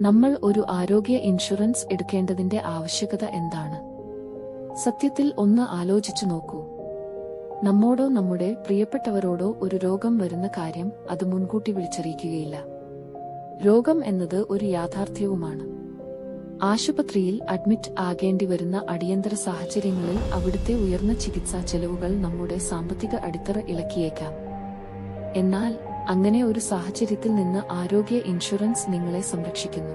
നമ്മൾ ഒരു ആരോഗ്യ ഇൻഷുറൻസ് എടുക്കേണ്ടതിന്റെ ആവശ്യകത എന്താണ്? സത്യത്തിൽ ഒന്ന് ആലോചിച്ചു നോക്കൂ. നമ്മോടോ നമ്മുടെ പ്രിയപ്പെട്ടവരോടോ ഒരു രോഗം വരുന്ന കാര്യം അത് മുൻകൂട്ടി വിളിച്ചറിയിക്കുകയില്ല. രോഗം എന്നത് ഒരു യാഥാർത്ഥ്യവുമാണ്. ആശുപത്രിയിൽ അഡ്മിറ്റ് ആകേണ്ടി വരുന്ന അടിയന്തര സാഹചര്യങ്ങളിൽ അവിടുത്തെ ഉയർന്ന ചികിത്സാ ചെലവുകൾ നമ്മുടെ സാമ്പത്തിക അടിത്തറ ഇളക്കിയേക്കാം. എന്നാൽ അങ്ങനെ ഒരു സാഹചര്യത്തിൽ നിന്ന് ആരോഗ്യ ഇൻഷുറൻസ് നിങ്ങളെ സംരക്ഷിക്കുന്നു.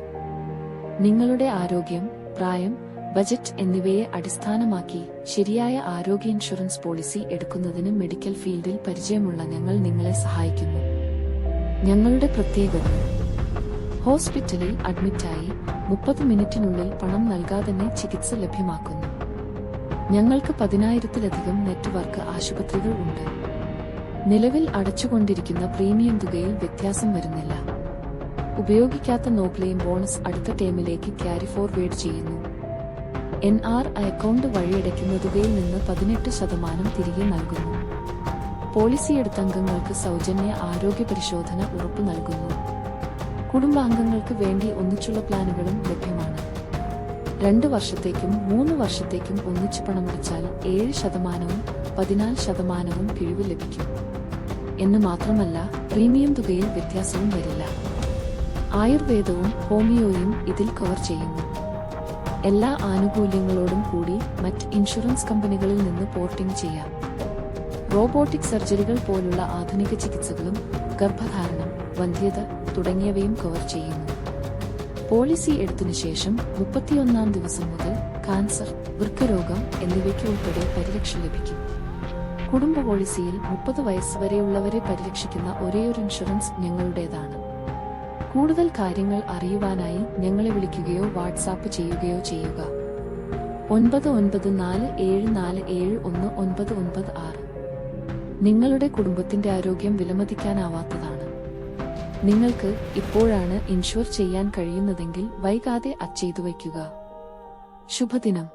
നിങ്ങളുടെ ആരോഗ്യം, പ്രായം, ബജറ്റ് എന്നിവയെ അടിസ്ഥാനമാക്കി ശരിയായ ആരോഗ്യ ഇൻഷുറൻസ് പോളിസി എടുക്കുന്നതിന് മെഡിക്കൽ ഫീൽഡിൽ പരിചയമുള്ള ഞങ്ങൾ നിങ്ങളെ സഹായിക്കുന്നു. ഞങ്ങളുടെ പ്രത്യേകത: ഹോസ്പിറ്റലിൽ അഡ്മിറ്റായി 30 മിനിറ്റിനുള്ളിൽ പണം നൽകാതെ തന്നെ ചികിത്സ ലഭ്യമാക്കുന്നു. ഞങ്ങൾക്ക് 10,000-ലധികം നെറ്റ്വർക്ക് ആശുപത്രികൾ ഉണ്ട്. നിലവിൽ അടച്ചുകൊണ്ടിരിക്കുന്ന പ്രീമിയം തുകയിൽ വ്യത്യാസം വരുന്നില്ല. ഉപയോഗിക്കാത്ത നോ ക്ലെയിം ബോണസ് അടുത്ത ടേമിലേക്ക് ക്യാരി ഫോർവേഡ് ചെയ്യുന്നു. NRI അക്കൗണ്ട് വഴിയടയ്ക്കുന്ന തുകയിൽ നിന്ന് 18% തിരികെ നൽകുന്നു. പോളിസിയെടുത്ത അംഗങ്ങൾക്ക് സൗജന്യ ആരോഗ്യ പരിശോധന ഉറപ്പു നൽകുന്നു. കുടുംബാംഗങ്ങൾക്ക് വേണ്ടി ഒന്നിച്ചുള്ള പ്ലാനുകളും ലഭ്യമാണ്. 2 വർഷത്തേക്കും 3 വർഷത്തേക്കും ഒന്നിച്ച് പണമടച്ചാൽ 7%, 14% കിഴിവ് ലഭിക്കും. എന്ന് മാത്രമല്ല, പ്രീമിയം തുകയിൽ വ്യത്യാസവും വരില്ല. ആയുർവേദവും ഹോമിയോയും ഇതിൽ കവർ ചെയ്യുന്നു. എല്ലാ ആനുകൂല്യങ്ങളോടും കൂടി മറ്റ് ഇൻഷുറൻസ് കമ്പനികളിൽ നിന്ന് പോർട്ടിംഗ് ചെയ്യാം. റോബോട്ടിക് സർജറികൾ പോലുള്ള ആധുനിക ചികിത്സകളും ഗർഭധാരണം, വന്ധ്യത തുടങ്ങിയവയും കവർ ചെയ്യുന്നു. പോളിസി എടുത്തതിനു ശേഷം 31-ാം ദിവസം മുതൽ കാൻസർ, വൃക്കരോഗം എന്നിവയ്ക്ക് ഉൾപ്പെടെ പരിരക്ഷ ലഭിക്കും. കുടുംബ പോളിസിയിൽ 30 വയസ്സ് വരെയുള്ളവരെ പരിരക്ഷിക്കുന്ന ഒരേയൊരു ഇൻഷുറൻസ് ഞങ്ങളുടേതാണ്. കൂടുതൽ കാര്യങ്ങൾ അറിയുവാനായി ഞങ്ങളെ വിളിക്കുകയോ വാട്സാപ്പ് ചെയ്യുകയോ ചെയ്യുക. 9944747196. നിങ്ങളുടെ കുടുംബത്തിന്റെ ആരോഗ്യം വിലമതിക്കാനാവാത്തതാണ്. നിങ്ങൾക്ക് ഇപ്പോഴാണ് ഇൻഷുർ ചെയ്യാൻ കഴിയുന്നതെങ്കിൽ വൈകാതെ അത് ചെയ്തു വയ്ക്കുക. ശുഭദിനം.